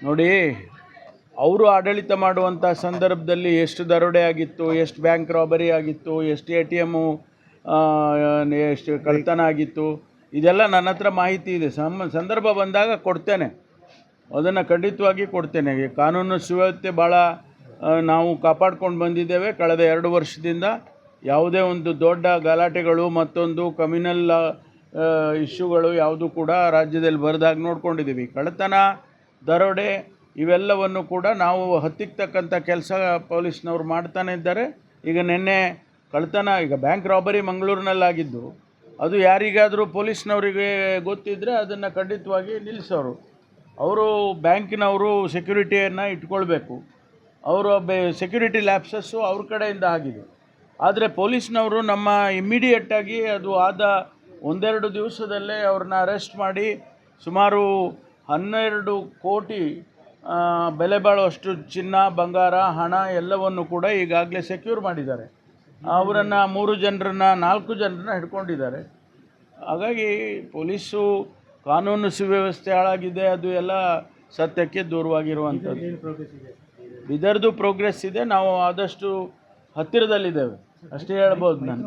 ನೋಡಿ, ಅವರು ಆಡಳಿತ ಮಾಡುವಂಥ ಸಂದರ್ಭದಲ್ಲಿ ಎಷ್ಟು ದರೋಡೆ ಆಗಿತ್ತು, ಎಷ್ಟು ಬ್ಯಾಂಕ್ ರಾಬರಿ ಆಗಿತ್ತು, ಎಷ್ಟು ATM ಎಷ್ಟು ಕಳ್ತನ ಆಗಿತ್ತು, ಇದೆಲ್ಲ ನನ್ನ ಹತ್ರ ಮಾಹಿತಿ ಇದೆ. ಸಂದರ್ಭ ಬಂದಾಗ ಕೊಡ್ತೇನೆ, ಅದನ್ನು ಖಂಡಿತವಾಗಿ ಕೊಡ್ತೇನೆ. ಕಾನೂನು ಸುವ್ಯವಸ್ಥೆ ಭಾಳ ನಾವು ಕಾಪಾಡ್ಕೊಂಡು ಬಂದಿದ್ದೇವೆ ಕಳೆದ 2 ವರ್ಷದಿಂದ. ಯಾವುದೇ ಒಂದು ದೊಡ್ಡ ಗಲಾಟೆಗಳು ಮತ್ತೊಂದು ಕಮ್ಯುನಲ್ ಇಶ್ಯೂಗಳು ಯಾವುದು ಕೂಡ ರಾಜ್ಯದಲ್ಲಿ ಬರದಾಗ ನೋಡ್ಕೊಂಡಿದ್ದೀವಿ. ಕಳ್ಳತನ, ದರೋಡೆ ಇವೆಲ್ಲವನ್ನು ಕೂಡ ನಾವು ಹತ್ತಿಕ್ಕತಕ್ಕಂಥ ಕೆಲಸ ಪೊಲೀಸ್ನವ್ರು ಮಾಡ್ತಾನೆ ಇದ್ದಾರೆ. ಈಗ ನಿನ್ನೆ ಕಳ್ಳತನ, ಈಗ ಬ್ಯಾಂಕ್ ರಾಬರಿ ಮಂಗಳೂರಿನಲ್ಲಾಗಿದ್ದು, ಅದು ಯಾರಿಗಾದರೂ ಪೊಲೀಸ್ನವರಿಗೆ ಗೊತ್ತಿದ್ದರೆ ಅದನ್ನು ಖಂಡಿತವಾಗಿ ನಿಲ್ಲಿಸೋರು. ಅವರು ಬ್ಯಾಂಕಿನವರು ಸೆಕ್ಯೂರಿಟಿಯನ್ನು ಇಟ್ಕೊಳ್ಬೇಕು. ಅವರು ಸೆಕ್ಯೂರಿಟಿ ಲ್ಯಾಪ್ಸಸ್ಸು ಅವ್ರ ಕಡೆಯಿಂದ ಆಗಿದೆ. ಆದರೆ ಪೊಲೀಸ್ನವರು ನಮ್ಮ ಇಮ್ಮಿಡಿಯೇಟಾಗಿ ಅದು ಆದ 1-2 ದಿವಸದಲ್ಲೇ ಅವ್ರನ್ನ ಅರೆಸ್ಟ್ ಮಾಡಿ ಸುಮಾರು 12 ಕೋಟಿ ಬೆಲೆ ಬಾಳುವಷ್ಟು ಚಿನ್ನ, ಬಂಗಾರ, ಹಣ ಎಲ್ಲವನ್ನು ಕೂಡ ಈಗಾಗಲೇ ಸೆಕ್ಯೂರ್ ಮಾಡಿದ್ದಾರೆ. ಅವರನ್ನು 4 ಜನರನ್ನು ಹಿಡ್ಕೊಂಡಿದ್ದಾರೆ. ಹಾಗಾಗಿ ಪೊಲೀಸು ಕಾನೂನು ಸುವ್ಯವಸ್ಥೆ ಹಾಳಾಗಿದೆ, ಅದು ಎಲ್ಲ ಸತ್ಯಕ್ಕೆ ದೂರವಾಗಿರುವಂಥದ್ದು. ಇದರದ್ದು ಪ್ರೋಗ್ರೆಸ್ ಇದೆ. ನಾವು ಆದಷ್ಟು ಹತ್ತಿರದಲ್ಲಿದ್ದೇವೆ ಅಷ್ಟೇ ಹೇಳ್ಬೋದು ನಾನು.